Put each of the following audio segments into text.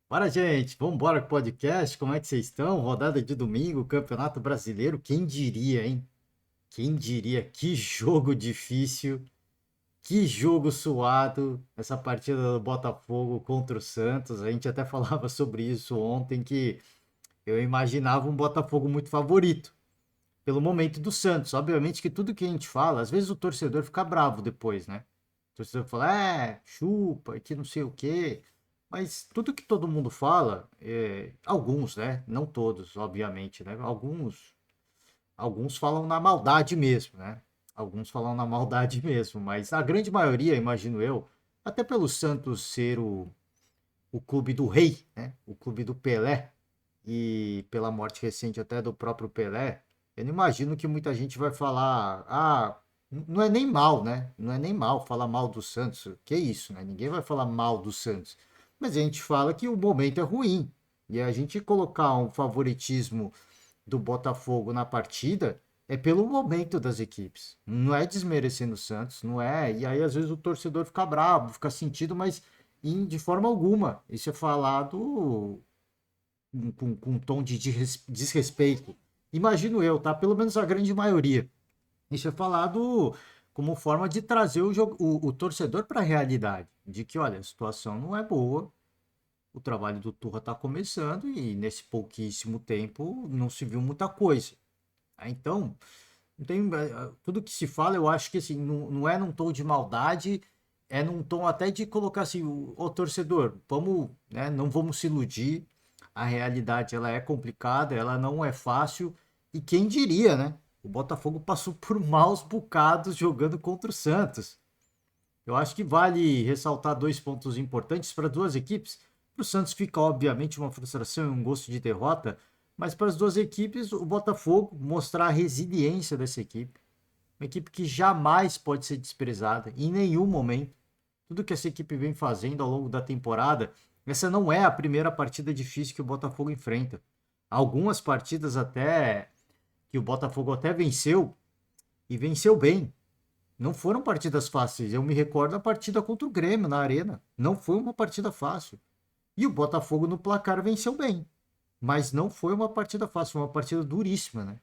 Bora, gente, vamos embora com o podcast. Como é que vocês estão? Rodada de domingo, Campeonato Brasileiro. Quem diria, hein? Quem diria? Que jogo difícil, que jogo suado. Essa partida do Botafogo contra o Santos. A gente até falava sobre isso ontem, que eu imaginava um Botafogo muito favorito pelo momento do Santos. Obviamente que tudo que a gente fala, às vezes o torcedor fica bravo depois, né? O torcedor fala, chupa, que não sei o quê. Mas tudo que todo mundo fala, alguns, né? Não todos, obviamente, né? Alguns falam na maldade mesmo, né? Alguns falam na maldade mesmo, mas a grande maioria, imagino eu, até pelo Santos ser o clube do rei, né? O clube do Pelé, e pela morte recente até do próprio Pelé, eu não imagino que muita gente vai falar, não é nem mal, né? Não é nem mal falar mal do Santos. Que isso, né? Ninguém vai falar mal do Santos. Mas a gente fala que o momento é ruim. E a gente colocar um favoritismo do Botafogo na partida é pelo momento das equipes. Não é desmerecendo o Santos, não é. E aí, às vezes, o torcedor fica bravo, fica sentido, mas de forma alguma. Isso é falado com um tom de desrespeito. Imagino eu, tá? Pelo menos a grande maioria. Isso é falado como forma de trazer o torcedor para a realidade. De que, olha, a situação não é boa, o trabalho do Turra está começando e nesse pouquíssimo tempo não se viu muita coisa. Então, não tem, tudo que se fala, eu acho que assim, não é num tom de maldade, é num tom até de colocar assim, o torcedor, vamos, né, não vamos se iludir, a realidade ela é complicada, ela não é fácil, e quem diria, né? O Botafogo passou por maus bocados jogando contra o Santos. Eu acho que vale ressaltar dois pontos importantes para duas equipes. Para o Santos fica, obviamente, uma frustração e um gosto de derrota, mas para as duas equipes, o Botafogo mostrar a resiliência dessa equipe. Uma equipe que jamais pode ser desprezada, em nenhum momento. Tudo que essa equipe vem fazendo ao longo da temporada, essa não é a primeira partida difícil que o Botafogo enfrenta. Algumas partidas até que o Botafogo até venceu e venceu bem. Não foram partidas fáceis. Eu me recordo da partida contra o Grêmio na Arena. Não foi uma partida fácil. E o Botafogo no placar venceu bem. Mas não foi uma partida fácil, foi uma partida duríssima, né?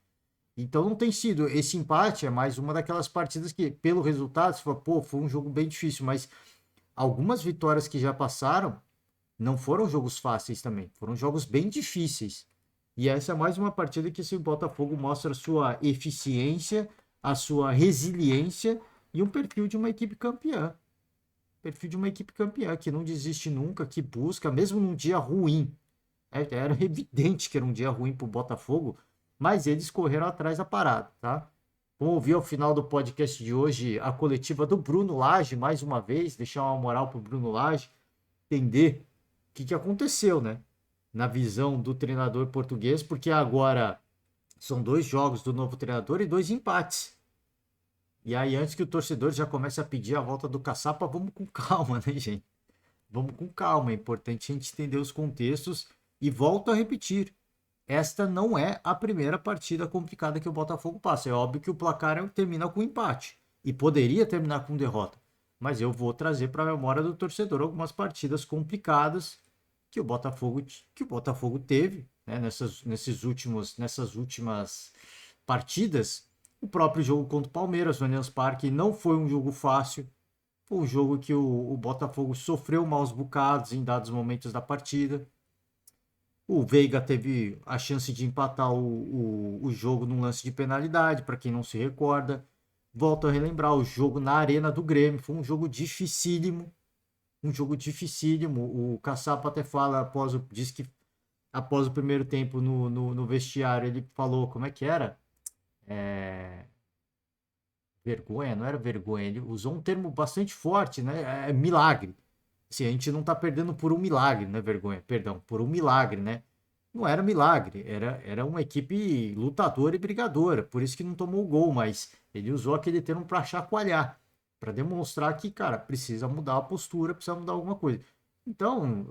Então não tem sido. Esse empate é mais uma daquelas partidas que, pelo resultado, você fala, pô, foi um jogo bem difícil, mas algumas vitórias que já passaram não foram jogos fáceis também. Foram jogos bem difíceis. E essa é mais uma partida que esse Botafogo mostra a sua eficiência, a sua resiliência e um perfil de uma equipe campeã. Perfil de uma equipe campeã, que não desiste nunca, que busca, mesmo num dia ruim. Era evidente que era um dia ruim para o Botafogo, mas eles correram atrás da parada, tá? Vamos ouvir ao final do podcast de hoje a coletiva do Bruno Lage, mais uma vez, deixar uma moral para o Bruno Lage, entender o que aconteceu, né? Na visão do treinador português, porque agora são dois jogos do novo treinador e dois empates. E aí, antes que o torcedor já comece a pedir a volta do Caçapa, vamos com calma, né, gente? Vamos com calma. É importante a gente entender os contextos. E volto a repetir: esta não é a primeira partida complicada que o Botafogo passa. É óbvio que o placar termina com empate e poderia terminar com derrota. Mas eu vou trazer para a memória do torcedor algumas partidas complicadas que o Botafogo teve, né, nessas últimas partidas. O próprio jogo contra o Palmeiras no Allianz Parque não foi um jogo fácil. Foi um jogo que o Botafogo sofreu maus bocados em dados momentos da partida. O Veiga teve a chance de empatar o jogo num lance de penalidade, para quem não se recorda. Volto a relembrar, o jogo na Arena do Grêmio foi um jogo dificílimo. Um jogo dificílimo. O Caçapa até fala, diz que após o primeiro tempo no vestiário, ele falou, como é que era? É, vergonha, não era vergonha, ele usou um termo bastante forte, né? É milagre. Se a gente não tá perdendo por um milagre, não é vergonha, perdão, por um milagre, né? Não era milagre, era uma equipe lutadora e brigadora, por isso que não tomou o gol, mas ele usou aquele termo para chacoalhar, para demonstrar que, cara, precisa mudar a postura, precisa mudar alguma coisa. Então,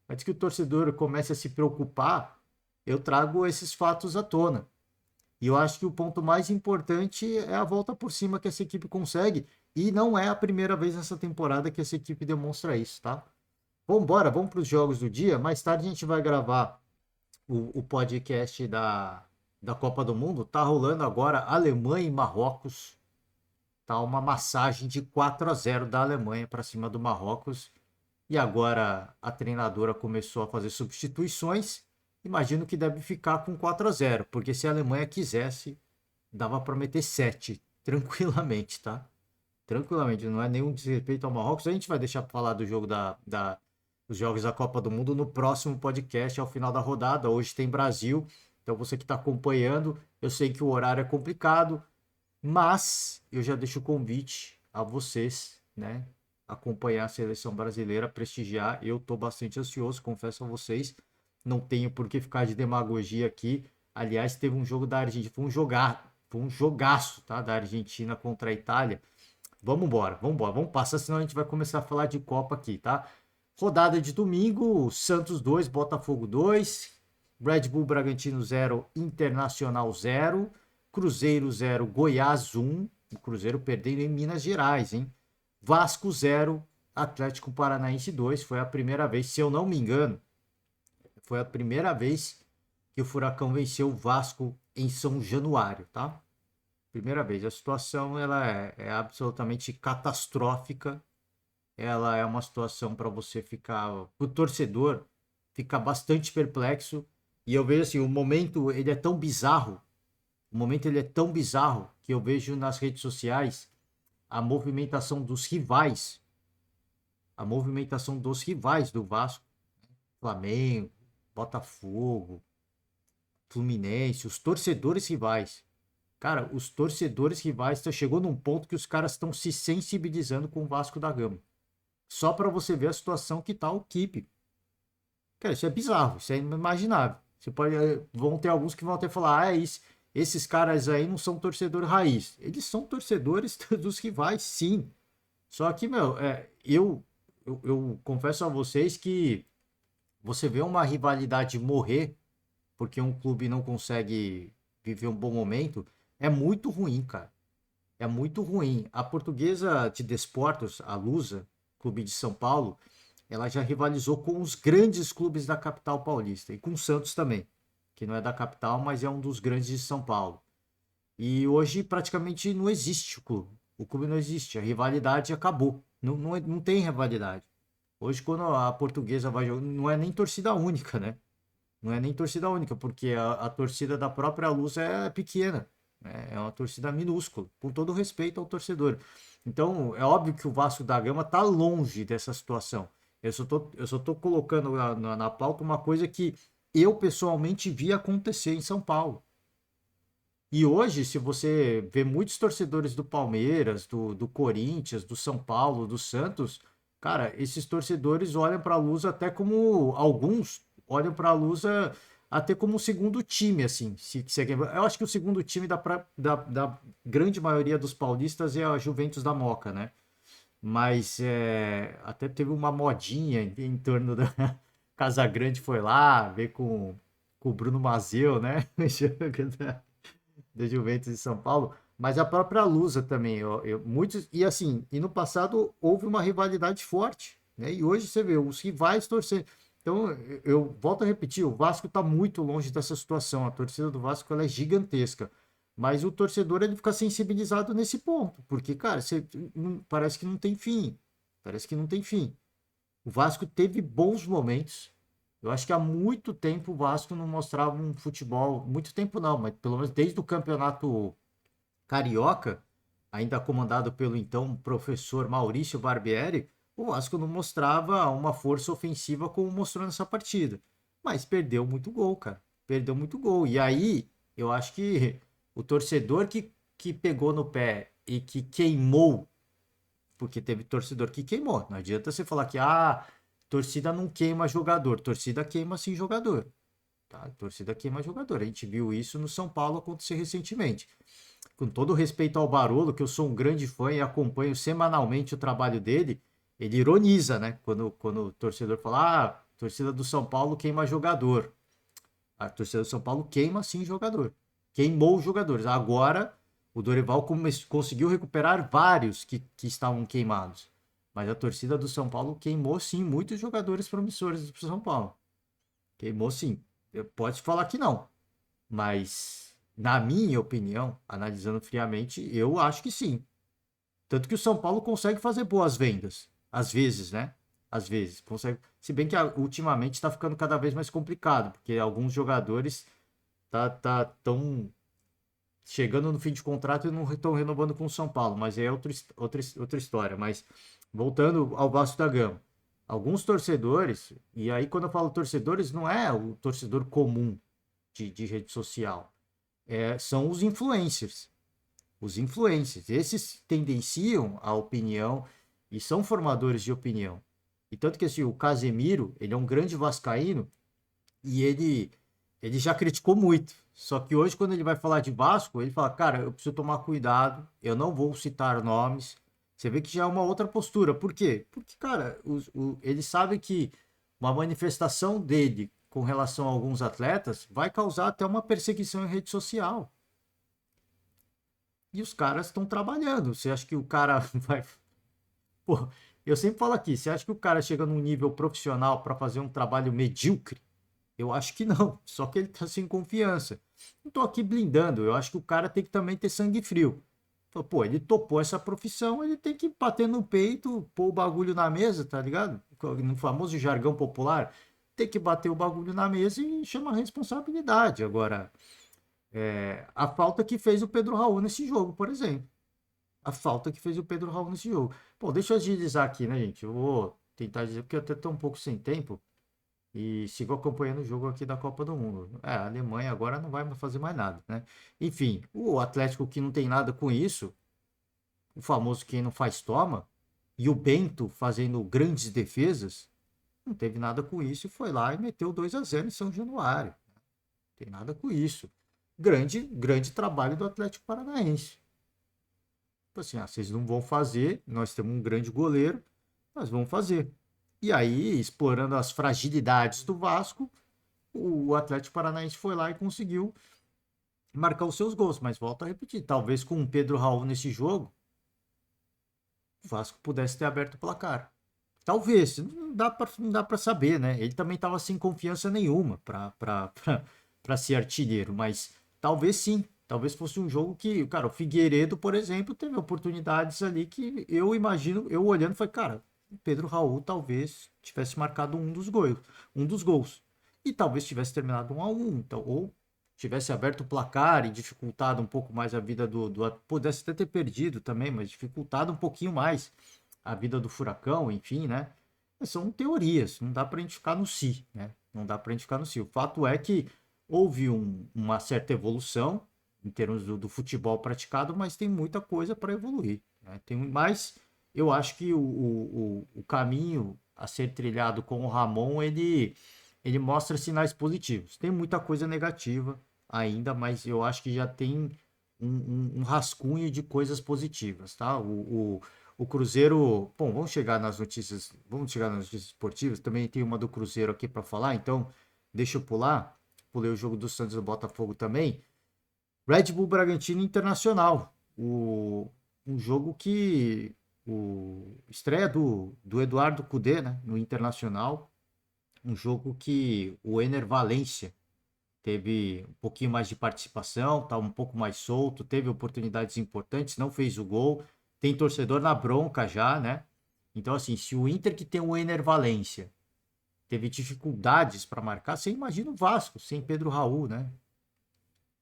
antes que o torcedor comece a se preocupar, eu trago esses fatos à tona. E eu acho que o ponto mais importante é a volta por cima que essa equipe consegue. E não é a primeira vez nessa temporada que essa equipe demonstra isso, tá? Vambora, vamos para os jogos do dia. Mais tarde a gente vai gravar o podcast da Copa do Mundo. Tá rolando agora Alemanha e Marrocos. Tá uma massagem de 4-0 da Alemanha para cima do Marrocos. E agora a treinadora começou a fazer substituições. Imagino que deve ficar com 4-0, porque se a Alemanha quisesse, dava para meter 7 tranquilamente, tá? Tranquilamente, não é nenhum desrespeito ao Marrocos. A gente vai deixar para falar do jogo dos jogos da Copa do Mundo no próximo podcast, ao final da rodada. Hoje tem Brasil, então você que está acompanhando, eu sei que o horário é complicado, mas eu já deixo o convite a vocês, né? Acompanhar a seleção brasileira, prestigiar. Eu estou bastante ansioso, confesso a vocês. Não tenho por que ficar de demagogia aqui. Aliás, teve um jogo da Argentina, foi um jogaço, tá? Da Argentina contra a Itália. Vamos embora, vamos embora, vamos passar, senão a gente vai começar a falar de Copa aqui, tá? Rodada de domingo, Santos 2, Botafogo 2, Red Bull Bragantino 0, Internacional 0, Cruzeiro 0, Goiás 1, o Cruzeiro perdendo em Minas Gerais, hein? Vasco 0, Atlético Paranaense 2, foi a primeira vez, se eu não me engano, foi a primeira vez que o Furacão venceu o Vasco em São Januário, tá? Primeira vez. A situação ela é absolutamente catastrófica. Ela é uma situação para você ficar, o torcedor fica bastante perplexo. E eu vejo assim, o momento ele é tão bizarro, o momento ele é tão bizarro que eu vejo nas redes sociais a movimentação dos rivais, a movimentação dos rivais do Vasco, Flamengo, Botafogo, Fluminense, os torcedores rivais. Cara, os torcedores rivais chegou num ponto que os caras estão se sensibilizando com o Vasco da Gama. Só para você ver a situação que tá o equipe. Cara, isso é bizarro, isso é inimaginável. Você pode, vão ter alguns que vão até falar, esses caras aí não são torcedor raiz. Eles são torcedores dos rivais, sim. Só que, meu, eu confesso a vocês que você vê uma rivalidade morrer porque um clube não consegue viver um bom momento, é muito ruim, cara. É muito ruim. A Portuguesa de Desportos, a Lusa, clube de São Paulo, ela já rivalizou com os grandes clubes da capital paulista e com o Santos também, que não é da capital, mas é um dos grandes de São Paulo. E hoje praticamente não existe o clube. O clube não existe, a rivalidade acabou. Não tem rivalidade. Hoje, quando a Portuguesa vai jogar, não é nem torcida única, né? Não é nem torcida única, porque a torcida da própria Luz é pequena, né? É uma torcida minúscula, com todo respeito ao torcedor. Então, é óbvio que o Vasco da Gama está longe dessa situação. Eu só tô colocando na pauta uma coisa que eu pessoalmente vi acontecer em São Paulo. E hoje, se você vê muitos torcedores do Palmeiras, do Corinthians, do São Paulo, do Santos, cara, esses torcedores olham para a Luz até como alguns olham para a Luz até como um segundo time, assim. Eu acho que o segundo time da grande maioria dos paulistas é a Juventus da Moca, né? Mas até teve uma modinha em torno da Casagrande foi lá ver com o Bruno Mazeu, né? Da Juventus de São Paulo, mas a própria Lusa também. Muitos, e assim, e no passado houve uma rivalidade forte, né? E hoje você vê os rivais torcendo. Então, eu volto a repetir, o Vasco está muito longe dessa situação. A torcida do Vasco ela é gigantesca. Mas o torcedor ele fica sensibilizado nesse ponto, porque, cara, parece que não tem fim. Parece que não tem fim. O Vasco teve bons momentos. Eu acho que há muito tempo o Vasco não mostrava um futebol. Muito tempo não, mas pelo menos desde o campeonato carioca, ainda comandado pelo então professor Maurício Barbieri, o Vasco não mostrava uma força ofensiva como mostrou nessa partida. Mas perdeu muito gol, cara. Perdeu muito gol. E aí, eu acho que o torcedor que pegou no pé e que queimou, porque teve torcedor que queimou. Não adianta você falar que torcida não queima jogador. Torcida queima sim jogador. Tá? Torcida queima jogador. A gente viu isso no São Paulo acontecer recentemente. Com todo respeito ao Barolo, que eu sou um grande fã e acompanho semanalmente o trabalho dele, ele ironiza, né? Quando o torcedor fala, torcida do São Paulo queima jogador. A torcida do São Paulo queima sim jogador. Queimou os jogadores. Agora, o Dorival conseguiu recuperar vários que estavam queimados. Mas a torcida do São Paulo queimou sim muitos jogadores promissores do São Paulo. Queimou sim. Pode falar que não, mas na minha opinião, analisando friamente, eu acho que sim. Tanto que o São Paulo consegue fazer boas vendas. Às vezes, né? Às vezes. Consegue. Se bem que ultimamente está ficando cada vez mais complicado, porque alguns jogadores tão chegando no fim de contrato e não estão renovando com o São Paulo. Mas é outra história. Mas voltando ao Vasco da Gama. Alguns torcedores, e aí quando eu falo torcedores, não é o torcedor comum de rede social. São os influencers. Os influencers, esses tendenciam a opinião e são formadores de opinião. E tanto que assim, o Casemiro, ele é um grande vascaíno e ele já criticou muito. Só que hoje, quando ele vai falar de Vasco, ele fala, cara, eu preciso tomar cuidado, eu não vou citar nomes. Você vê que já é uma outra postura. Por quê? Porque, cara, ele sabe que uma manifestação dele com relação a alguns atletas vai causar até uma perseguição em rede social. E os caras estão trabalhando. Você acha que o cara vai. Pô, eu sempre falo aqui: você acha que o cara chega num nível profissional para fazer um trabalho medíocre? Eu acho que não. Só que ele tá sem confiança. Não tô aqui blindando. Eu acho que o cara tem que também ter sangue frio. Pô, ele topou essa profissão, ele tem que bater no peito, pôr o bagulho na mesa, tá ligado? No famoso jargão popular, tem que bater o bagulho na mesa e chamar a responsabilidade. Agora, a falta que fez o Pedro Raul nesse jogo, por exemplo. A falta que fez o Pedro Raul nesse jogo. Bom, deixa eu agilizar aqui, né, gente? Eu vou tentar dizer, porque eu até estou um pouco sem tempo e sigo acompanhando o jogo aqui da Copa do Mundo. A Alemanha agora não vai fazer mais nada, né? Enfim, o Atlético que não tem nada com isso, o famoso quem não faz toma, e o Bento fazendo grandes defesas, não teve nada com isso e foi lá e meteu 2-0 em São Januário. Não tem nada com isso. Grande trabalho do Atlético Paranaense. Tipo assim, vocês não vão fazer, nós temos um grande goleiro, nós vamos fazer. E aí, explorando as fragilidades do Vasco, o Atlético Paranaense foi lá e conseguiu marcar os seus gols. Mas volto a repetir, talvez com o Pedro Raul nesse jogo, o Vasco pudesse ter aberto o placar. Talvez, não dá para saber, né? Ele também estava sem confiança nenhuma para ser artilheiro, mas talvez sim. Talvez fosse um jogo que, cara, o Figueiredo, por exemplo, teve oportunidades ali que eu imagino, eu olhando, foi, cara, o Pedro Raul talvez tivesse marcado um dos gols. E talvez tivesse terminado 1-1, então, ou tivesse aberto o placar e dificultado um pouco mais a vida pudesse até ter perdido também, mas dificultado um pouquinho mais a vida do Furacão, enfim, né? São teorias, não dá para a gente ficar no si, né? Não dá para a gente ficar no si. O fato é que houve uma certa evolução em termos do futebol praticado, mas tem muita coisa para evoluir, né? Mas eu acho que o caminho a ser trilhado com o Ramon, ele mostra sinais positivos. Tem muita coisa negativa ainda, mas eu acho que já tem um rascunho de coisas positivas, tá? O Cruzeiro, bom, vamos chegar nas notícias esportivas, também tem uma do Cruzeiro aqui para falar, então deixa eu pular, pulei o jogo do Santos e do Botafogo também. Red Bull Bragantino Internacional, um jogo que estreia do Eduardo Cudê, né, no Internacional, um jogo que o Ener Valencia teve um pouquinho mais de participação, tá um pouco mais solto, teve oportunidades importantes, não fez o gol, tem torcedor na bronca já, né? Então, assim, se o Inter que tem o Ener Valencia teve dificuldades para marcar, você imagina o Vasco sem Pedro Raul, né?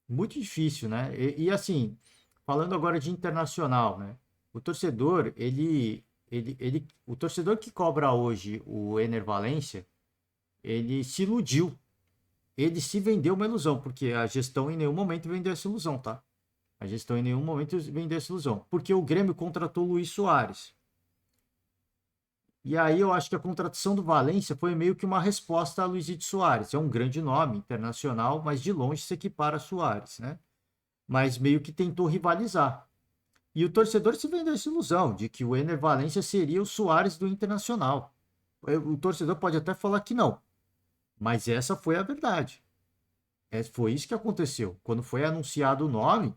Muito difícil, né? Assim, falando agora de internacional, né? O torcedor, o torcedor que cobra hoje o Ener Valencia, ele se iludiu, ele se vendeu uma ilusão, porque a gestão em nenhum momento vendeu essa ilusão, tá? A gestão em nenhum momento vendeu essa ilusão. Porque o Grêmio contratou o Luís Soares. E aí eu acho que a contratação do Valência foi meio que uma resposta a Luizito Soares. É um grande nome internacional, mas de longe se equipara a Soares, né? Mas meio que tentou rivalizar. E o torcedor se vendeu essa ilusão de que o Ener Valencia seria o Soares do Internacional. O torcedor pode até falar que não, mas essa foi a verdade. Foi isso que aconteceu. Quando foi anunciado o nome,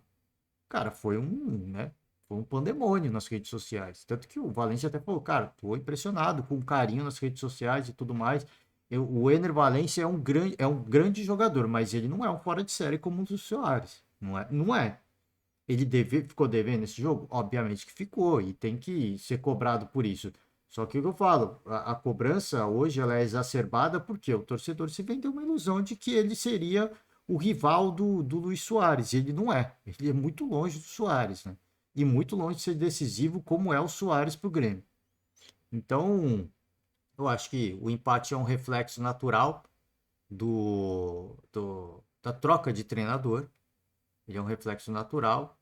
cara, foi né? Foi um pandemônio nas redes sociais. Tanto que o Valencia até falou, cara, tô impressionado com o carinho nas redes sociais e tudo mais. O Ener Valencia é um grande jogador, mas ele não é um fora de série como o do Soares. Não é, não é. Ficou devendo esse jogo? Obviamente que ficou, e tem que ser cobrado por isso. Só que o que eu falo, a cobrança hoje ela é exacerbada porque o torcedor se vendeu uma ilusão de que ele seria o rival do Luis Soares. E ele não é. Ele é muito longe do Soares, né? E muito longe de ser decisivo como é o Soares para o Grêmio. Então, eu acho que o empate é um reflexo natural da troca de treinador. Ele é um reflexo natural,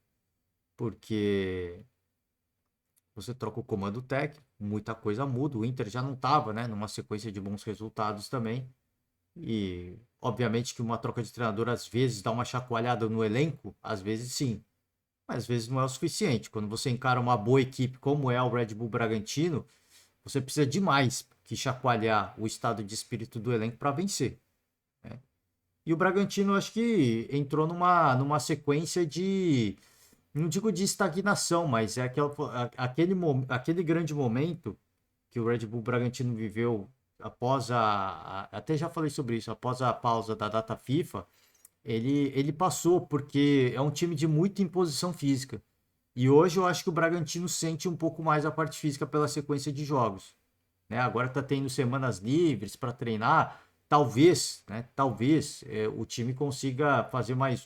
porque você troca o comando técnico, muita coisa muda. O Inter já não estava, né, numa sequência de bons resultados também. E obviamente que uma troca de treinador às vezes dá uma chacoalhada no elenco, às vezes sim, mas às vezes não é o suficiente. Quando você encara uma boa equipe como é o Red Bull Bragantino, você precisa de mais que chacoalhar o estado de espírito do elenco para vencer. Né? E o Bragantino acho que entrou numa sequência de, não digo de estagnação, mas é aquele grande momento que o Red Bull Bragantino viveu após até já falei sobre isso, após a pausa da data FIFA, ele passou porque é um time de muita imposição física. E hoje eu acho que o Bragantino sente um pouco mais a parte física pela sequência de jogos. Né? Agora está tendo semanas livres para treinar. Talvez, né? Talvez o time consiga fazer mais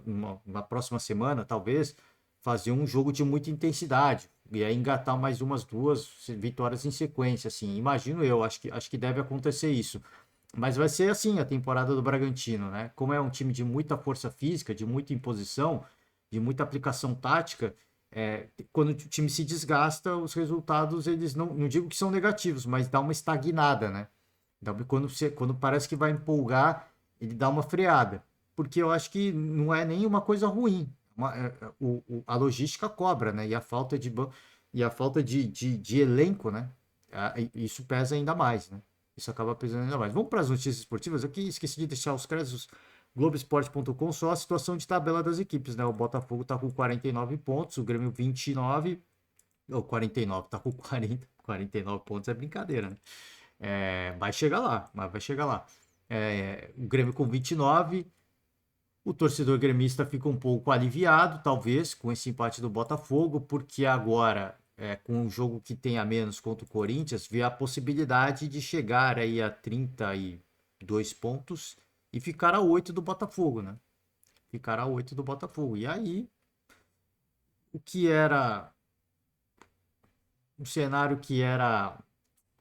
uma próxima semana, talvez fazer um jogo de muita intensidade e aí engatar mais umas duas vitórias em sequência, assim. Imagino eu, acho que deve acontecer isso. Mas vai ser assim a temporada do Bragantino, né? Como é um time de muita força física, de muita imposição, de muita aplicação tática, quando o time se desgasta, os resultados, eles não digo que são negativos, mas dá uma estagnada, né? Quando parece que vai empolgar, ele dá uma freada. Porque eu acho que não é nenhuma coisa ruim. A logística cobra, né? E a falta de elenco, né? Isso pesa ainda mais, né? Isso acaba pesando ainda mais. Vamos para as notícias esportivas. Aqui esqueci de deixar os créditos. Globoesporte.com, só a situação de tabela das equipes, né? O Botafogo tá com 49 pontos, o Grêmio 29, ou 49, tá com 49 pontos é brincadeira, né? Vai chegar lá, mas vai chegar lá. O Grêmio com 29, o torcedor gremista fica um pouco aliviado, talvez, com esse empate do Botafogo, porque agora, com um jogo que tem a menos contra o Corinthians, vê a possibilidade de chegar aí a 32 pontos e ficar a 8 do Botafogo, né? Ficar a 8 do Botafogo. E aí, o que era um cenário que era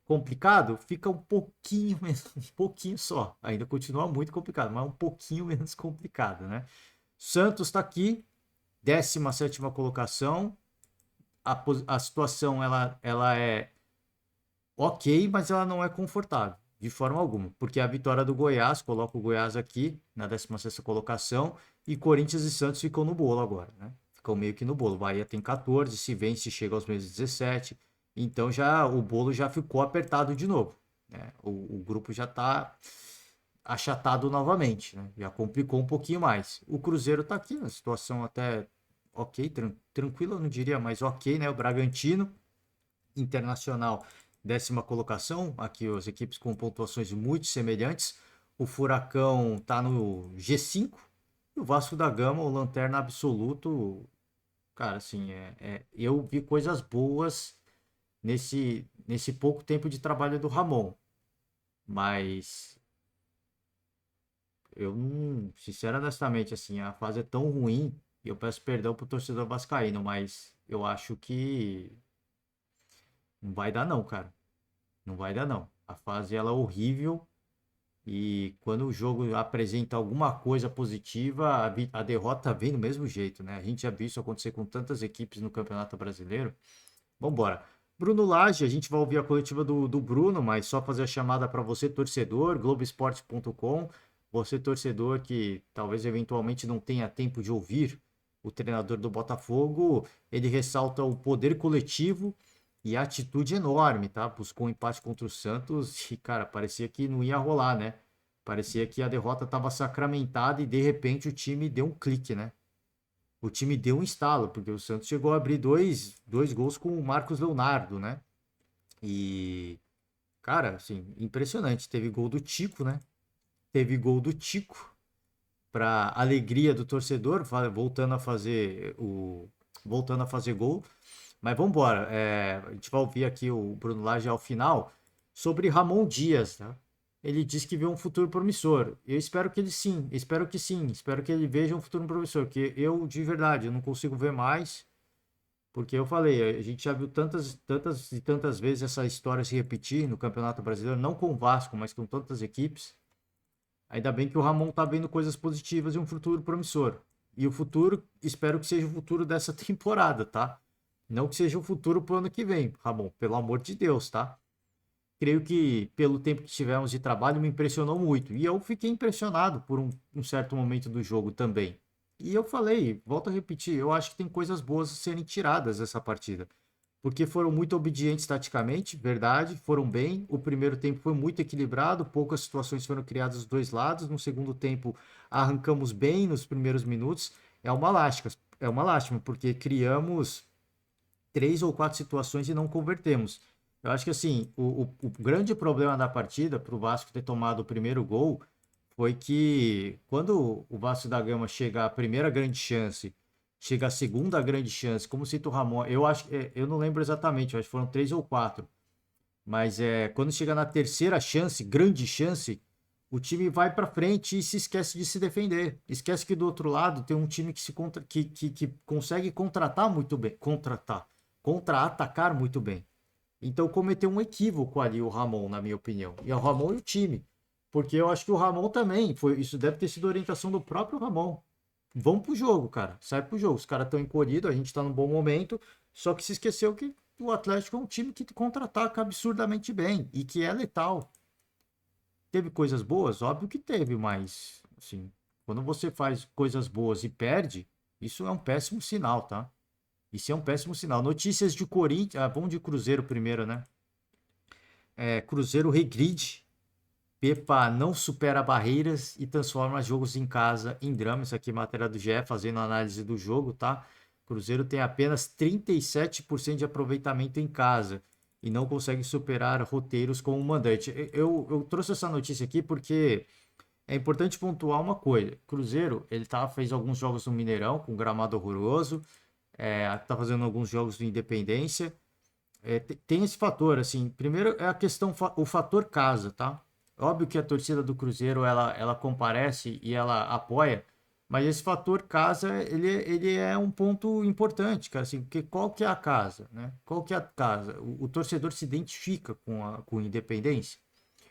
complicado, fica um pouquinho menos, um pouquinho só. Ainda continua muito complicado, mas um pouquinho menos complicado, né? Santos está aqui, 17ª colocação. A situação ela é ok, mas ela não é confortável, de forma alguma. Porque a vitória do Goiás coloca o Goiás aqui na 16ª colocação e Corinthians e Santos ficam no bolo agora, né? Ficam meio que no bolo. Bahia tem 14, se vence chega aos meses 17. Então já o bolo já ficou apertado de novo, né? O grupo já está achatado novamente, né? Já complicou um pouquinho mais. O Cruzeiro está aqui na situação até ok, tranquila, eu não diria, mas ok, né? O Bragantino, Internacional, 10ª colocação, aqui as equipes com pontuações muito semelhantes. O Furacão está no G5 e o Vasco da Gama, o lanterna absoluto. Cara, assim, eu vi coisas boas nesse pouco tempo de trabalho do Ramon, mas eu não, sincero, honestamente, assim, a fase é tão ruim e eu peço perdão pro torcedor vascaíno, mas eu acho que não vai dar não, cara. Não vai dar não. A fase ela é horrível e quando o jogo apresenta alguma coisa positiva, a derrota vem do mesmo jeito, né? A gente já viu isso acontecer com tantas equipes no Campeonato Brasileiro. Vambora. Bruno Lage, a gente vai ouvir a coletiva do Bruno, mas só fazer a chamada para você, torcedor, Globoesporte.com. Você, torcedor, que talvez eventualmente não tenha tempo de ouvir o treinador do Botafogo, ele ressalta o poder coletivo e a atitude enorme, tá? Buscou um empate contra o Santos e, cara, parecia que não ia rolar, né? Parecia que a derrota estava sacramentada e de repente o time deu um clique, né? o time deu um estalo, porque o Santos chegou a abrir dois gols com o Marcos Leonardo, né? E, cara, assim, impressionante. Teve gol do Tico, né? Teve gol do Tico, para alegria do torcedor, voltando a fazer gol. Mas vamos embora. A gente vai ouvir aqui o Bruno Lage ao final sobre Ramon Dias, tá? Ele diz que vê um futuro promissor. Eu espero que ele sim, espero que ele veja um futuro promissor, porque eu, de verdade, eu não consigo ver mais, porque eu falei, a gente já viu tantas e tantas vezes essa história se repetir no Campeonato Brasileiro, não com o Vasco, mas com tantas equipes. Ainda bem que o Ramon tá vendo coisas positivas e um futuro promissor. E o futuro, espero que seja o futuro dessa temporada, tá? Não que seja o futuro pro ano que vem, Ramon, pelo amor de Deus, tá? Creio que pelo tempo que tivemos de trabalho me impressionou muito. E eu fiquei impressionado por um certo momento do jogo também. E eu falei, volto a repetir, eu acho que tem coisas boas a serem tiradas dessa partida, porque foram muito obedientes taticamente, verdade, foram bem. O primeiro tempo foi muito equilibrado, poucas situações foram criadas dos dois lados. No segundo tempo, arrancamos bem nos primeiros minutos. É uma lástima, porque criamos três ou quatro situações e não convertemos. Eu acho que assim, o grande problema da partida para o Vasco ter tomado o primeiro gol foi que quando o Vasco da Gama chega à primeira grande chance, chega à segunda grande chance, como cita o Ramon, eu acho, eu não lembro exatamente, eu acho que foram três ou quatro, mas quando chega na terceira chance, grande chance, o time vai para frente e se esquece de se defender. Esquece que do outro lado tem um time que consegue contratar muito bem, contra-atacar muito bem. Então cometeu um equívoco ali o Ramon, na minha opinião. E o Ramon e o time. Porque eu acho que o Ramon também, isso deve ter sido orientação do próprio Ramon. Vamos pro jogo, cara. Sai pro jogo. Os caras estão encolhidos, a gente tá num bom momento. Só que se esqueceu que o Atlético é um time que contra-ataca absurdamente bem e que é letal. Teve coisas boas? Óbvio que teve, mas assim, quando você faz coisas boas e perde, isso é um péssimo sinal, tá? Isso é um péssimo sinal. Notícias de Corinthians. Ah, vamos de Cruzeiro primeiro, né? Cruzeiro regride. Pepa não supera barreiras e transforma jogos em casa em drama. Isso aqui é matéria do GE, fazendo análise do jogo, tá? Cruzeiro tem apenas 37% de aproveitamento em casa e não consegue superar roteiros com o mandante. Eu trouxe essa notícia aqui porque é importante pontuar uma coisa. Cruzeiro, fez alguns jogos no Mineirão com gramado horroroso, tá fazendo alguns jogos do Independência. Tem esse fator, assim, primeiro é a questão, o fator casa, tá? Óbvio que a torcida do Cruzeiro, ela comparece e ela apoia, mas esse fator casa, ele é um ponto importante, cara, assim, porque qual que é a casa, né? Qual que é a casa? O torcedor se identifica com a Independência,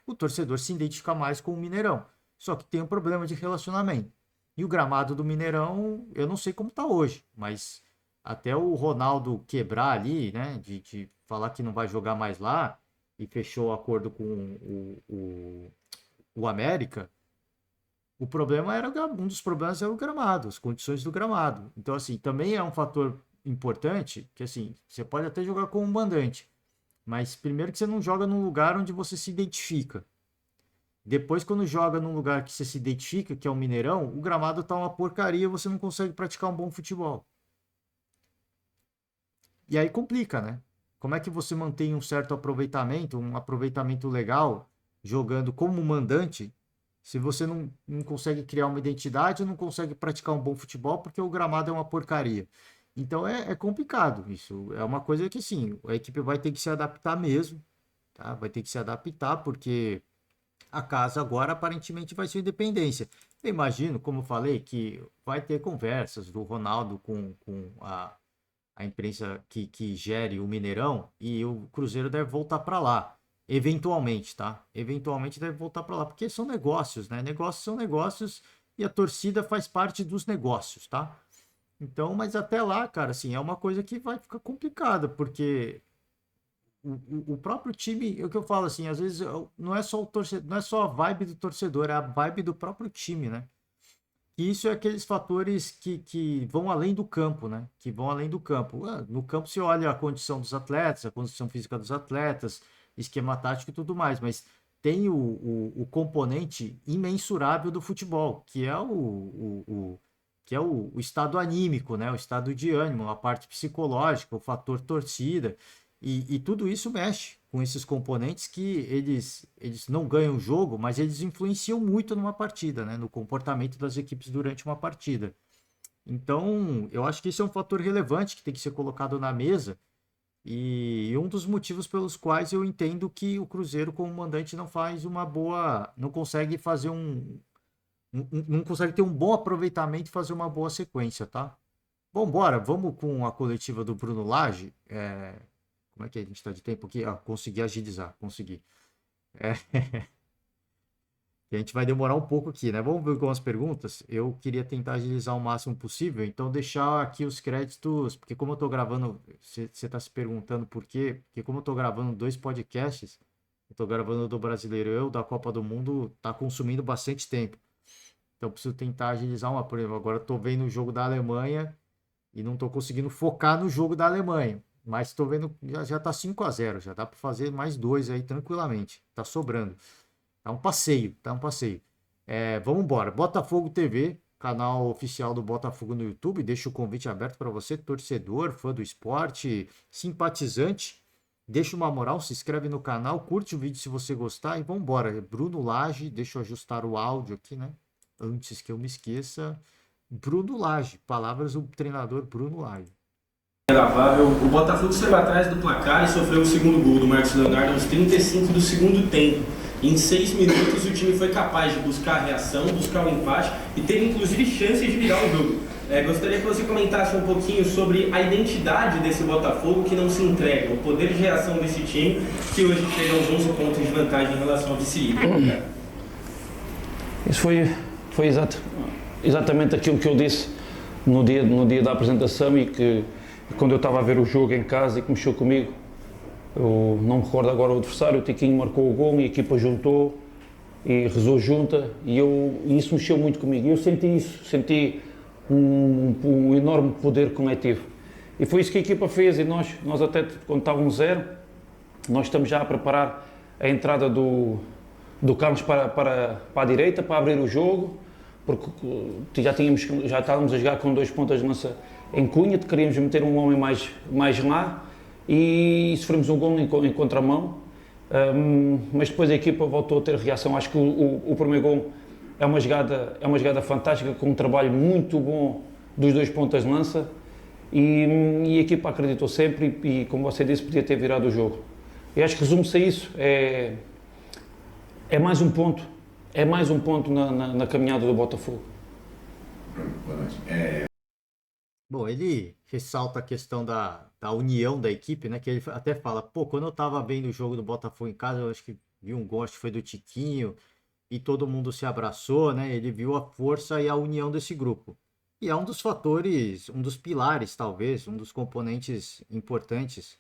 o torcedor se identifica mais com o Mineirão, só que tem um problema de relacionamento. E o gramado do Mineirão, eu não sei como tá hoje, mas até o Ronaldo quebrar ali, né, de falar que não vai jogar mais lá e fechou o acordo com o América, o problema era um dos problemas era o gramado, as condições do gramado. Então, assim, também é um fator importante que, assim, você pode até jogar como mandante, mas primeiro que você não joga num lugar onde você se identifica. Depois, quando joga num lugar que você se identifica, que é o Mineirão, o gramado tá uma porcaria, você não consegue praticar um bom futebol. E aí complica, né? Como é que você mantém um certo aproveitamento, um aproveitamento legal, jogando como mandante, se você não consegue criar uma identidade, não consegue praticar um bom futebol porque o gramado é uma porcaria. Então é complicado isso. É uma coisa que sim, a equipe vai ter que se adaptar mesmo, tá? Vai ter que se adaptar porque a casa agora aparentemente vai ser independência. Eu imagino, como eu falei, que vai ter conversas do Ronaldo com a imprensa que gere o Mineirão e o Cruzeiro deve voltar para lá. Eventualmente, tá? Eventualmente deve voltar para lá, porque são negócios, né? Negócios são negócios e a torcida faz parte dos negócios, tá? Então, mas até lá, cara, assim, é uma coisa que vai ficar complicada, porque o próprio time, é o que eu falo assim, às vezes não é só o torcedor, não é só a vibe do torcedor, é a vibe do próprio time, né? E isso é aqueles fatores que vão além do campo, né? Que vão além do campo. No campo você olha a condição dos atletas, a condição física dos atletas, esquema tático e tudo mais, mas tem o componente imensurável do futebol, que é que é o estado anímico, né? O estado de ânimo, a parte psicológica, o fator torcida, e tudo isso mexe com esses componentes que eles não ganham o jogo, mas eles influenciam muito numa partida, né? No comportamento das equipes durante uma partida. Então, eu acho que isso é um fator relevante que tem que ser colocado na mesa e um dos motivos pelos quais eu entendo que o Cruzeiro, como mandante, não faz uma boa, não consegue fazer não consegue ter um bom aproveitamento e fazer uma boa sequência, tá? Bom, bora, vamos com a coletiva do Bruno Lage. Como é que a gente está de tempo aqui? Ah, consegui agilizar, consegui. É, e a gente vai demorar um pouco aqui, né? Vamos ver com as perguntas. Eu queria tentar agilizar o máximo possível, então deixar aqui os créditos, porque como eu tô gravando, você está se perguntando por quê? Porque como eu tô gravando 2 podcasts, eu tô gravando o do Brasileirão, da Copa do Mundo, tá consumindo bastante tempo. Então eu preciso tentar agilizar uma, por exemplo, agora eu tô vendo o jogo da Alemanha e não tô conseguindo focar no jogo da Alemanha. Mas tô vendo, já tá 5-0, já dá para fazer mais dois aí tranquilamente. Tá sobrando. Tá um passeio, tá um passeio. Vamos embora. Botafogo TV, canal oficial do Botafogo no YouTube. Deixa o convite aberto para você, torcedor, fã do esporte, simpatizante. Deixa uma moral, se inscreve no canal, curte o vídeo se você gostar e vamos embora. Bruno Lage, deixa eu ajustar o áudio aqui, né? Antes que eu me esqueça. Bruno Lage, palavras do treinador Bruno Lage. O Botafogo saiu atrás do placar e sofreu o segundo gol do Marcos Leonardo aos 35 do segundo tempo. Em 6 minutos o time foi capaz de buscar a reação, buscar o empate e teve inclusive chances de virar o jogo. Gostaria que você comentasse um pouquinho sobre a identidade desse Botafogo que não se entrega, o poder de reação desse time que hoje chega aos 11 pontos de vantagem em relação ao vice-líder. Isso foi exatamente aquilo que eu disse no dia da apresentação e que quando eu estava a ver o jogo em casa e que mexeu comigo. Eu não me recordo agora o adversário, o Tiquinho marcou o gol e a equipa juntou e rezou junta e isso mexeu muito comigo. E eu senti isso, senti um enorme poder coletivo. E foi isso que a equipa fez e nós até quando estava 1-0, nós estamos já a preparar a entrada do Carlos para a direita, para abrir o jogo, porque já estávamos a jogar com 2 pontas de lança em Cunha, queríamos meter um homem mais lá e sofremos um gol em contramão, mas depois a equipa voltou a ter reação. Acho que o primeiro gol é uma jogada fantástica, com um trabalho muito bom dos 2 pontas de lança e a equipa acreditou sempre e, como você disse, podia ter virado o jogo. E acho que resume-se a isso, é mais um ponto na caminhada do Botafogo. Boa noite. Bom, ele ressalta a questão da união da equipe, né? Que ele até fala, pô, quando eu tava vendo o jogo do Botafogo em casa, eu acho que vi um gol, acho que foi do Tiquinho, e todo mundo se abraçou, né? Ele viu a força e a união desse grupo. E é um dos fatores, um dos pilares, talvez, um dos componentes importantes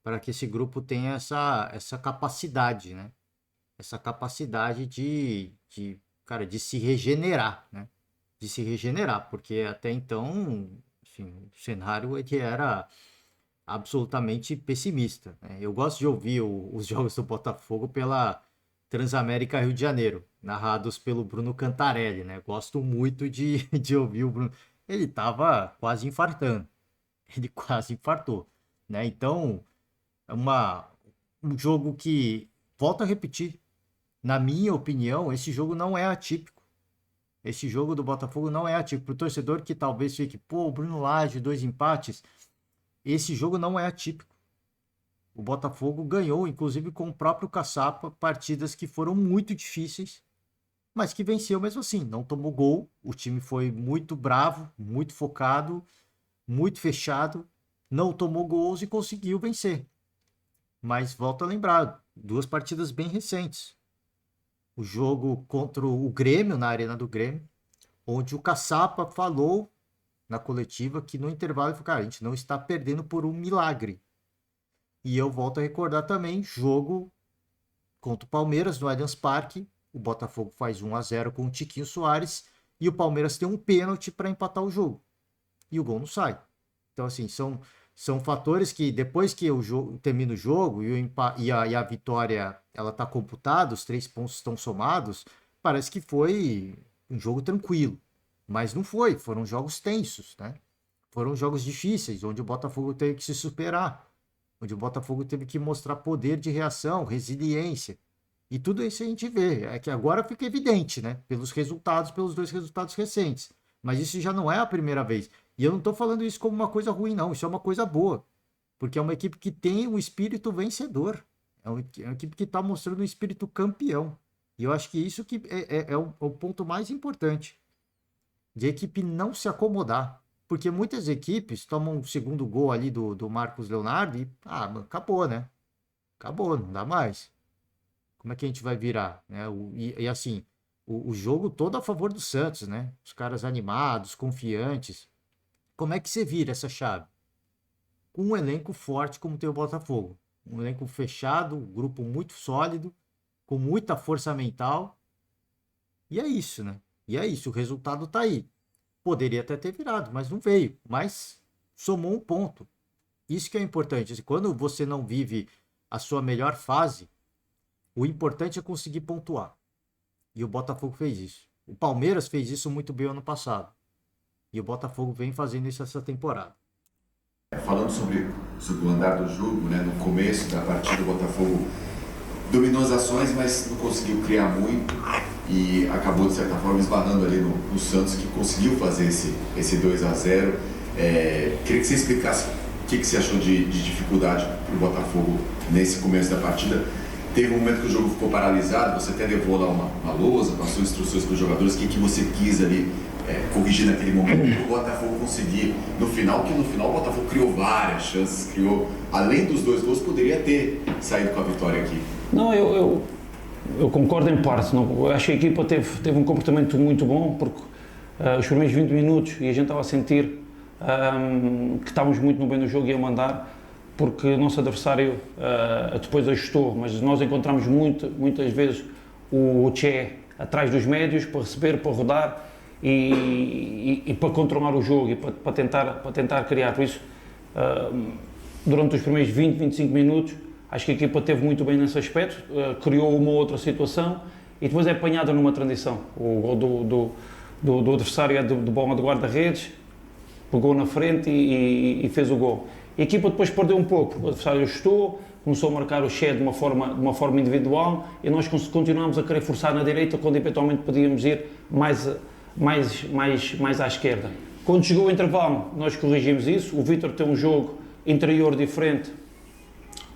para que esse grupo tenha essa capacidade, né? Essa capacidade cara, de se regenerar, né? De se regenerar, porque até então, enfim, o cenário ele era absolutamente pessimista, né? Eu gosto de ouvir os jogos do Botafogo pela Transamérica Rio de Janeiro, narrados pelo Bruno Cantarelli, né? Gosto muito de ouvir o Bruno. Ele estava quase infartando, ele quase infartou, né? Então, é um jogo que, volto a repetir, na minha opinião, esse jogo não é atípico. Esse jogo do Botafogo não é atípico. Para o torcedor que talvez fique, pô, o Bruno Lage, 2 empates. Esse jogo não é atípico. O Botafogo ganhou, inclusive com o próprio Caçapa, partidas que foram muito difíceis, mas que venceu mesmo assim. Não tomou gol. O time foi muito bravo, muito focado, muito fechado. Não tomou gols e conseguiu vencer. Mas volto a lembrar, 2 partidas bem recentes. O jogo contra o Grêmio, na Arena do Grêmio, onde o Caçapa falou na coletiva que no intervalo ele falou, cara, a gente não está perdendo por um milagre. E eu volto a recordar também, jogo contra o Palmeiras no Allianz Parque, o Botafogo faz 1-0 com o Tiquinho Soares e o Palmeiras tem um pênalti para empatar o jogo. E o gol não sai. Então, assim, são fatores que depois que o jogo termina o jogo e a vitória ela está computada, os 3 pontos estão somados, parece que foi um jogo tranquilo, Mas não foi, foram jogos tensos, né? Foram jogos difíceis, onde o Botafogo teve que se superar, onde o Botafogo teve que mostrar poder de reação, resiliência. E tudo isso a gente vê. É que agora fica evidente, né? Pelos resultados, pelos 2 resultados recentes. Mas isso já não é a primeira vez. E eu não estou falando isso como uma coisa ruim, não. Isso é uma coisa boa. Porque é uma equipe que tem um espírito vencedor. É uma equipe que está mostrando um espírito campeão. E eu acho que isso que é o ponto mais importante. De equipe não se acomodar. Porque muitas equipes tomam um segundo gol ali do Marcos Leonardo e, mano, acabou, né? Acabou, não dá mais. Como é que a gente vai virar? Né? E assim, o jogo todo a favor do Santos, né? Os caras animados, confiantes. Como é que você vira essa chave? Com um elenco forte como tem o Botafogo. Um elenco fechado, um grupo muito sólido, com muita força mental. E é isso, né? E é isso, o resultado tá aí. Poderia até ter virado, mas não veio. Mas somou um ponto. Isso que é importante. Quando você não vive a sua melhor fase, o importante é conseguir pontuar. E o Botafogo fez isso. O Palmeiras fez isso muito bem ano passado. E o Botafogo vem fazendo isso essa temporada. Falando sobre o andar do jogo, né, no começo da partida o Botafogo dominou as ações, mas não conseguiu criar muito e acabou de certa forma esbarrando ali no Santos, que conseguiu fazer esse 2-0. Queria que você explicasse o que você achou de dificuldade para o Botafogo nesse começo da partida. Teve um momento que o jogo ficou paralisado, você até levou lá uma lousa, passou instruções para os jogadores, o que você quis ali corrigir naquele momento para o Botafogo conseguir no final, que no final o Botafogo criou várias chances, além dos 2 gols, poderia ter saído com a vitória aqui. Não, eu concordo em parte. Não, eu acho que a equipa teve um comportamento muito bom, porque os primeiros 20 minutos, e a gente estava a sentir que estávamos muito bem no jogo e a mandar, porque o nosso adversário depois ajustou, mas nós encontramos muitas vezes o Che atrás dos médios para receber, para rodar e para controlar o jogo e para tentar criar. Por isso, durante os primeiros 20, 25 minutos, acho que a equipa esteve muito bem nesse aspecto, criou uma outra situação e depois é apanhada numa transição. O gol do adversário é de bola de guarda-redes, pegou na frente e fez o gol. A equipa depois perdeu um pouco, o adversário ajustou, começou a marcar o Che de uma forma individual e nós continuámos a querer forçar na direita quando eventualmente podíamos ir mais à esquerda. Quando chegou o intervalo, nós corrigimos isso. O Vítor tem um jogo interior diferente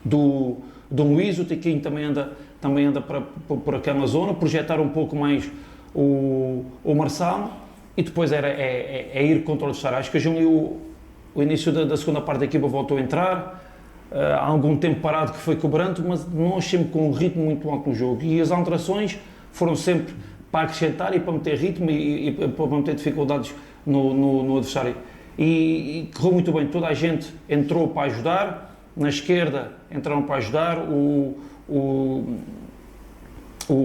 do Luís, o Tiquinho também anda por aquela zona, projetar um pouco mais o Marçal e depois é ir contra o adversário. Acho que o início da segunda parte da equipa voltou a entrar, há algum tempo parado que foi cobrando, mas nós sempre com um ritmo muito alto no jogo e as alterações foram sempre para acrescentar e para meter ritmo e para meter dificuldades no adversário. E correu muito bem, toda a gente entrou para ajudar, na esquerda entraram para ajudar, o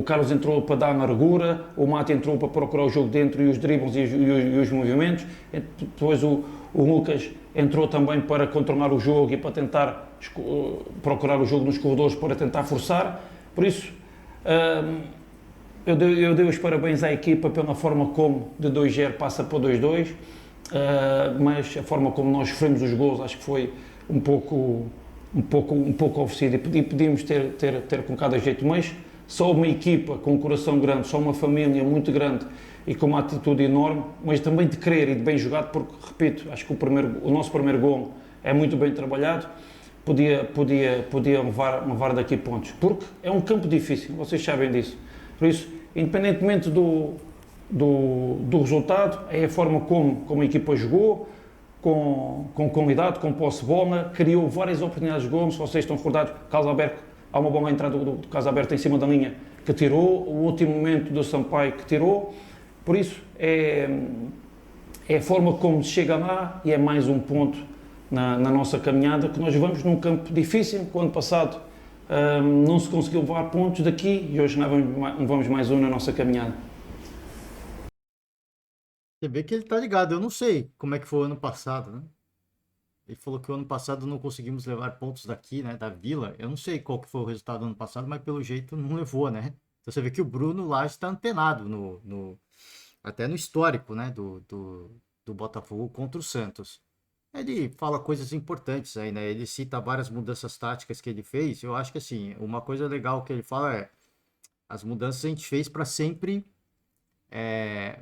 Carlos entrou para dar amargura, o Mate entrou para procurar o jogo dentro e os dribles e os movimentos, depois o Lucas entrou também para controlar o jogo e para tentar procurar o jogo nos corredores para tentar forçar. Por isso, eu dei os parabéns à equipa pela forma como de 2-0 passa para 2-2, mas a forma como nós sofremos os gols acho que foi um pouco oferecido e podíamos ter colocado a jeito, mas só uma equipa com um coração grande, só uma família muito grande e com uma atitude enorme, mas também de querer e de bem jogado, porque, repito, acho que o nosso primeiro gol é muito bem trabalhado, podia levar daqui pontos, porque é um campo difícil, vocês sabem disso. Por isso, independentemente do resultado, é a forma como a equipa jogou, com qualidade, com posse de bola, criou várias oportunidades de gol. Se vocês estão recordados, Carlos Alberto, há uma bola entrada do Carlos Alberto em cima da linha que tirou, o último momento do Sampaio que tirou. Por isso, é a forma como se chega lá e é mais um ponto na nossa caminhada, que nós vamos num campo difícil, que o ano passado não se conseguiu levar pontos daqui e hoje vamos mais um na nossa caminhada. Você vê que ele tá ligado. Eu não sei como é que foi o ano passado, né? Ele falou que o ano passado não conseguimos levar pontos daqui, né? Da Vila. Eu não sei qual que foi o resultado do ano passado, mas pelo jeito não levou, né? Então você vê que o Bruno lá está antenado até no histórico, né, do Botafogo contra o Santos. Ele fala coisas importantes aí, né? Ele cita várias mudanças táticas que ele fez. Eu acho que, assim, uma coisa legal que ele fala é as mudanças a gente fez para sempre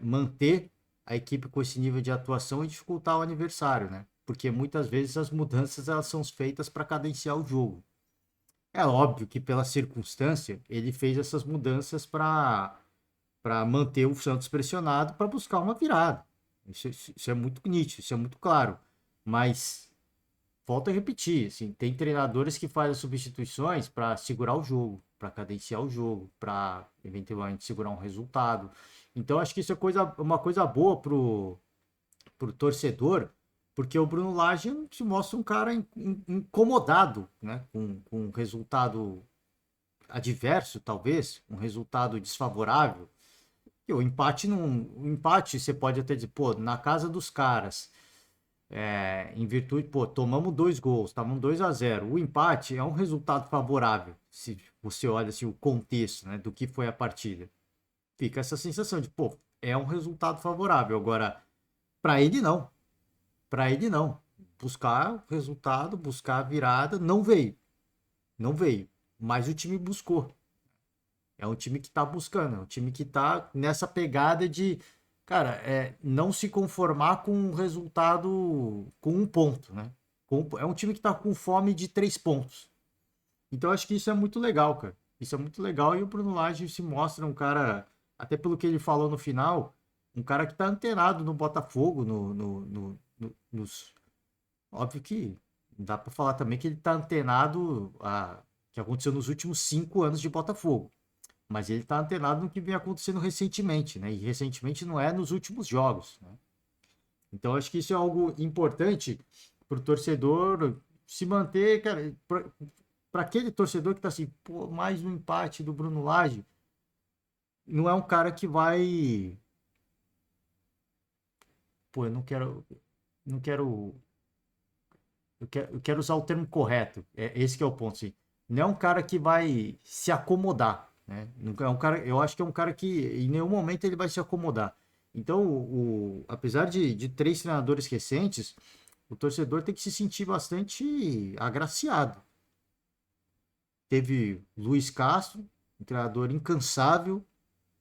manter a equipe com esse nível de atuação e dificultar o adversário, né? Porque muitas vezes as mudanças elas são feitas para cadenciar o jogo. É óbvio que pela circunstância ele fez essas mudanças para manter o Santos pressionado para buscar uma virada. Isso é muito nítido, isso é muito claro. Mas volto a repetir, assim, tem treinadores que fazem substituições para segurar o jogo, para cadenciar o jogo, para eventualmente segurar um resultado. Então acho que isso é uma coisa boa pro torcedor, porque o Bruno Lage se mostra um cara incomodado, né, com um resultado adverso, talvez, um resultado desfavorável. E o empate você pode até dizer, pô, na casa dos caras. Em virtude, pô, tomamos 2 gols, estavam 2-0. O empate é um resultado favorável, se você olha assim, o contexto, né, do que foi a partida. Fica essa sensação de, pô, é um resultado favorável. Agora, para ele não. Para ele não. Buscar o resultado, buscar a virada, não veio. Não veio. Mas o time buscou. É um time que está buscando, é um time que está nessa pegada de, cara, não se conformar com um resultado com 1 ponto, né? É um time que está com fome de 3 pontos. Então acho que isso é muito legal, cara. Isso é muito legal e o Bruno Lage se mostra um cara, até pelo que ele falou no final, um cara que está antenado no Botafogo, nos... Óbvio que dá para falar também que ele está antenado que aconteceu nos últimos 5 anos de Botafogo. Mas ele está antenado no que vem acontecendo recentemente, né? E recentemente não é nos últimos jogos, né? Então acho que isso é algo importante para o torcedor se manter, cara. Para aquele torcedor que está assim, pô, mais um empate do Bruno Lage, não é um cara que vai. Pô, eu quero usar o termo correto. Esse que é o ponto, assim. Não é um cara que vai se acomodar. Né? É um cara, eu acho que é um cara que em nenhum momento ele vai se acomodar. Então, apesar de 3 treinadores recentes, o torcedor tem que se sentir bastante agraciado. Teve Luiz Castro, um treinador incansável.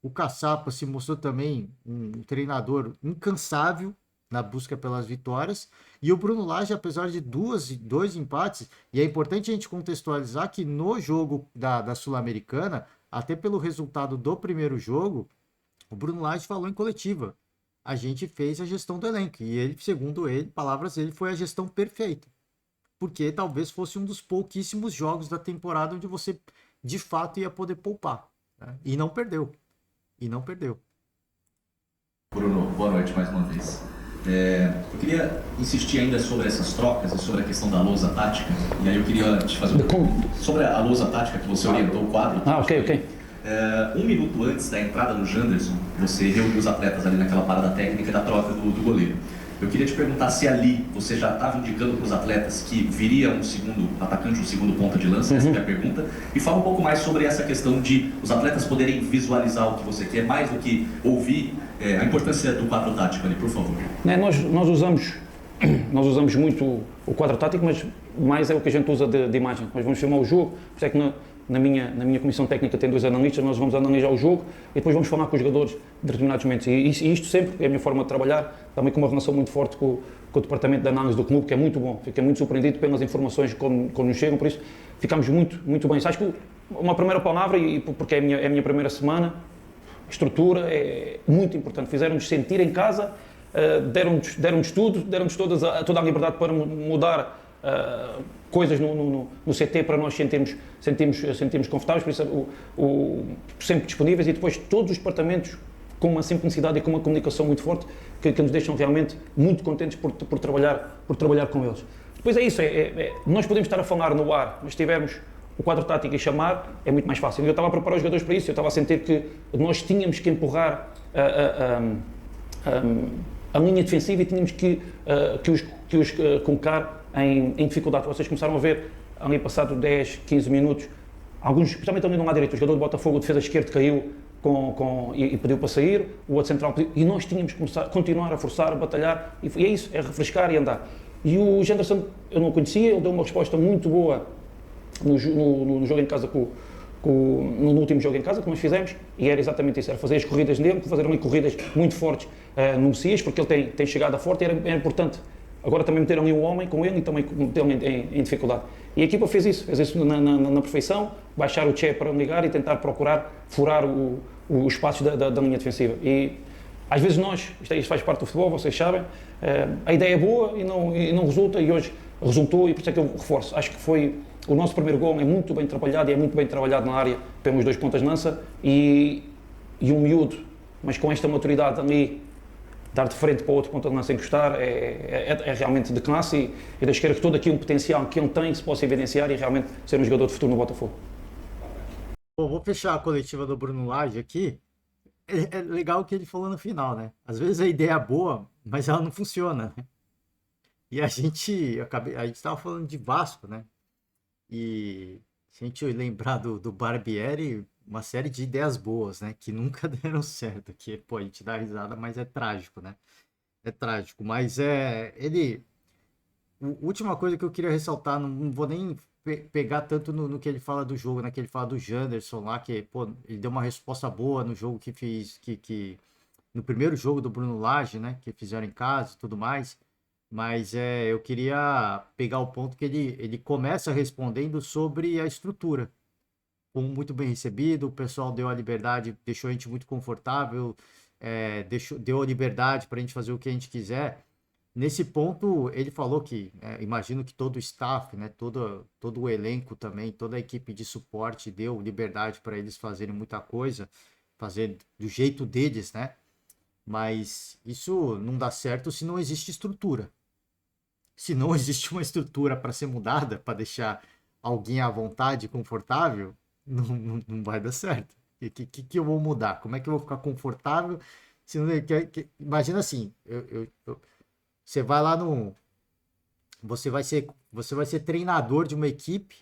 O Caçapa se mostrou também um treinador incansável na busca pelas vitórias. E o Bruno Lage, apesar de 2 empates, e é importante a gente contextualizar que no jogo da Sul-Americana, até pelo resultado do primeiro jogo, o Bruno Lage falou em coletiva. A gente fez a gestão do elenco. E ele, segundo ele, palavras dele, foi a gestão perfeita. Porque talvez fosse um dos pouquíssimos jogos da temporada onde você, de fato, ia poder poupar. Né? E não perdeu. Bruno, boa noite mais uma vez. Eu queria insistir ainda sobre essas trocas e sobre a questão da lousa tática. E aí eu queria te fazer uma pergunta sobre a lousa tática que você orientou o quadro. Ok. 1 minuto antes da entrada do Janderson, você reuniu os atletas ali naquela parada técnica da troca do goleiro. Eu queria te perguntar se ali você já estava indicando para os atletas que viria um segundo atacante, um segundo ponta de lança, essa é a pergunta. E fala um pouco mais sobre essa questão de os atletas poderem visualizar o que você quer, mais do que ouvir, a importância do quadro tático ali, por favor. Nós usamos muito o quadro tático, mas mais é o que a gente usa de imagem. Nós vamos filmar o jogo, por isso é que na minha comissão técnica tem 2 analistas, nós vamos analisar o jogo e depois vamos falar com os jogadores de determinados momentos. E isto sempre é a minha forma de trabalhar, também com uma relação muito forte com o departamento de análise do clube, que é muito bom. Fiquei muito surpreendido pelas informações quando nos chegam, por isso ficamos muito bem. Acho que uma primeira palavra, e porque é a minha primeira semana, estrutura é muito importante. Fizeram-nos sentir em casa, deram-nos tudo, deram-nos toda a liberdade para mudar coisas no CT para nós sentirmos confortáveis, por isso sempre disponíveis, e depois todos os departamentos com uma simplicidade e com uma comunicação muito forte que nos deixam realmente muito contentes por trabalhar com eles. Depois é isso, nós podemos estar a falar no ar, mas se tivermos o quadro tático e chamar, é muito mais fácil. Eu estava a preparar os jogadores para isso, eu estava a sentir que nós tínhamos que empurrar a linha defensiva e tínhamos que os colocar em dificuldade. Vocês começaram a ver, ali passado 10, 15 minutos, alguns, especialmente ali no lado direito, o jogador do Botafogo, o defesa esquerdo, caiu e pediu para sair, o outro central pediu, e nós tínhamos que continuar a forçar, a batalhar, e é isso, é refrescar e andar. E o Janderson, eu não o conhecia, ele deu uma resposta muito boa no jogo em casa no último jogo em casa que nós fizemos, e era exatamente isso, era fazer as corridas nele, fazer ali corridas muito fortes no Messias, porque ele tem chegada forte, e era importante. Agora também meteram ali um homem com ele e também meteram em dificuldade. E a equipa fez isso na perfeição, baixar o Che para ligar e tentar procurar furar os espaços da linha defensiva. E às vezes isto faz parte do futebol, vocês sabem, a ideia é boa e não resulta, e hoje resultou, e por isso é que eu reforço. Acho que foi o nosso primeiro gol, é muito bem trabalhado, e é muito bem trabalhado na área pelos 2 pontas de lança, e um miúdo, mas com esta maturidade ali, dar de frente para o outro ponta de lança encostar, é realmente de classe, e deixo que todo aqui um potencial que ele tem, que se possa evidenciar e realmente ser um jogador de futuro no Botafogo. Bom, vou fechar a coletiva do Bruno Lage aqui. É legal o que ele falou no final, né? Às vezes a ideia é boa, mas ela não funciona, né? E a gente estava falando de Vasco, né? E se a gente lembrar do Barbieri, uma série de ideias boas, né? Que nunca deram certo. Que, pô, a gente dá risada, mas é trágico, né? É trágico. Mas última coisa que eu queria ressaltar, não vou nem pegar tanto no que ele fala do jogo, né? Que ele fala do Janderson lá, que, pô, ele deu uma resposta boa no jogo que fez, no primeiro jogo do Bruno Lage, né? Que fizeram em casa e tudo mais. Mas eu queria pegar o ponto que ele começa respondendo sobre a estrutura. Foi muito bem recebido, o pessoal deu a liberdade, deixou a gente muito confortável, deu a liberdade para a gente fazer o que a gente quiser. Nesse ponto, ele falou que, imagino que todo o staff, né, todo o elenco também, toda a equipe de suporte deu liberdade para eles fazerem muita coisa, fazer do jeito deles, né? Mas isso não dá certo se não existe estrutura. Se não existe uma estrutura para ser mudada, para deixar alguém à vontade, confortável, não vai dar certo. O que eu vou mudar? Como é que eu vou ficar confortável? Se não, imagina assim, você vai lá você vai ser treinador de uma equipe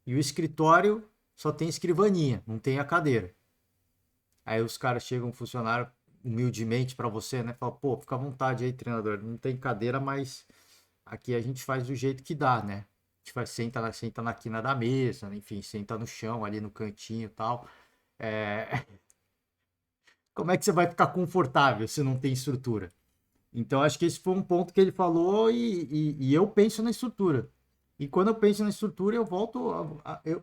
e o escritório só tem escrivaninha, não tem a cadeira. Aí os caras chegam, um funcionário humildemente para você, né? Fala, pô, fica à vontade aí, treinador. Não tem cadeira, mas aqui a gente faz do jeito que dá, né? A gente senta na quina da mesa, né? Enfim, senta no chão, ali no cantinho e tal. Como é que você vai ficar confortável se não tem estrutura? Então, acho que esse foi um ponto que ele falou e eu penso na estrutura. E quando eu penso na estrutura, eu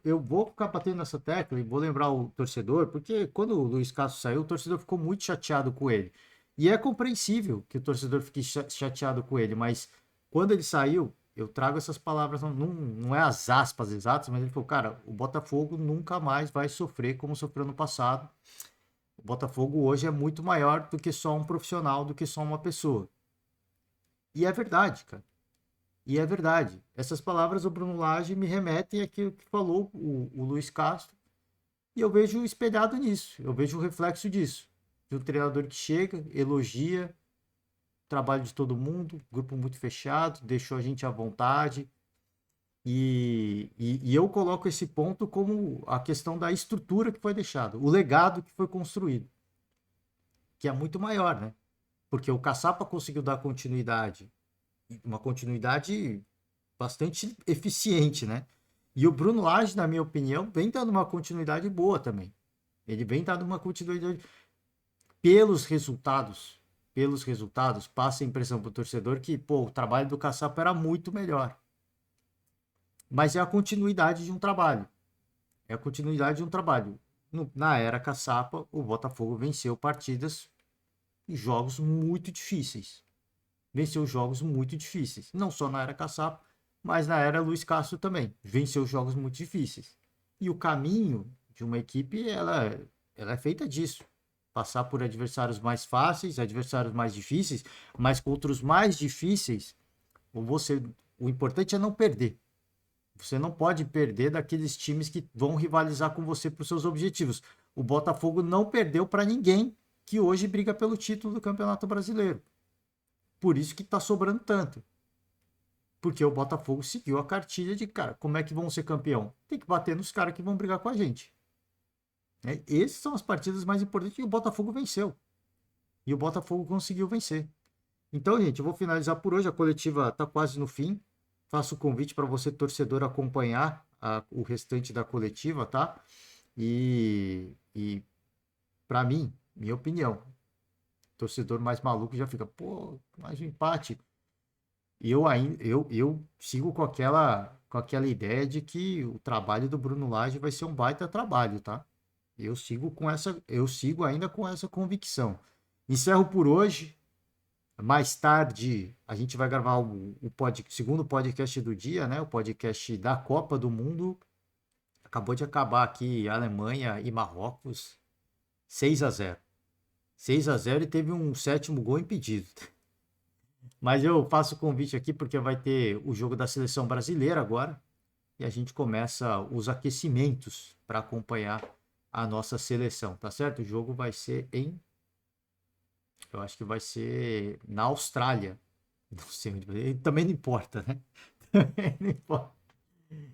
eu vou ficar batendo nessa tecla e vou lembrar o torcedor, porque quando o Luiz Castro saiu, o torcedor ficou muito chateado com ele. E é compreensível que o torcedor fique chateado com ele, mas quando ele saiu, eu trago essas palavras, não é as aspas exatas, mas ele falou, cara, o Botafogo nunca mais vai sofrer como sofreu no passado. O Botafogo hoje é muito maior do que só um profissional, do que só uma pessoa. E é verdade, cara. E é verdade. Essas palavras do Bruno Lage me remetem àquilo que falou o Luiz Castro. E eu vejo espelhado nisso. Eu vejo o reflexo disso. De um treinador que chega, elogia o trabalho de todo mundo, grupo muito fechado, deixou a gente à vontade. E eu coloco esse ponto como a questão da estrutura que foi deixada, o legado que foi construído, que é muito maior, né? Porque o Caçapa conseguiu dar continuidade, uma continuidade bastante eficiente, né? E o Bruno Lage, na minha opinião, vem dando uma continuidade boa também. Ele vem dando uma continuidade pelos resultados, passa a impressão para o torcedor que, pô, o trabalho do Caçapa era muito melhor. Mas é a continuidade de um trabalho. É a continuidade de um trabalho. Na era Caçapa, o Botafogo venceu partidas e jogos muito difíceis. Venceu jogos muito difíceis. Não só na era Caçapa, mas na era Luiz Castro também. Venceu jogos muito difíceis. E o caminho de uma equipe, ela é feita disso. Passar por adversários mais fáceis, adversários mais difíceis, mas contra os mais difíceis, o importante é não perder. Você não pode perder daqueles times que vão rivalizar com você para os seus objetivos. O Botafogo não perdeu para ninguém que hoje briga pelo título do Campeonato Brasileiro. Por isso que está sobrando tanto. Porque o Botafogo seguiu a cartilha de, cara, como é que vão ser campeão? Tem que bater nos caras que vão brigar com a gente. né? Essas são as partidas mais importantes e o Botafogo venceu. E o Botafogo conseguiu vencer. Então, gente, eu vou finalizar por hoje. A coletiva está quase no fim. Faço o convite para você, torcedor, acompanhar o restante da coletiva, tá? E para mim, minha opinião, torcedor mais maluco já fica, pô, mais um empate. E eu sigo com aquela ideia de que o trabalho do Bruno Lage vai ser um baita trabalho, tá? Eu sigo ainda com essa convicção. Encerro por hoje. Mais tarde a gente vai gravar segundo podcast do dia, né? O podcast da Copa do Mundo. Acabou de acabar aqui Alemanha e Marrocos, 6-0. 6-0 e teve um sétimo gol impedido. Mas eu faço o convite aqui porque vai ter o jogo da seleção brasileira agora. E a gente começa os aquecimentos para acompanhar a nossa seleção, tá certo? O jogo vai ser eu acho que vai ser na Austrália. Não sei onde. Também não importa, né? Também não importa.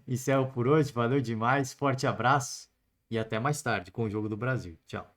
Encerro por hoje. Valeu demais. Forte abraço. E até mais tarde com o Jogo do Brasil. Tchau.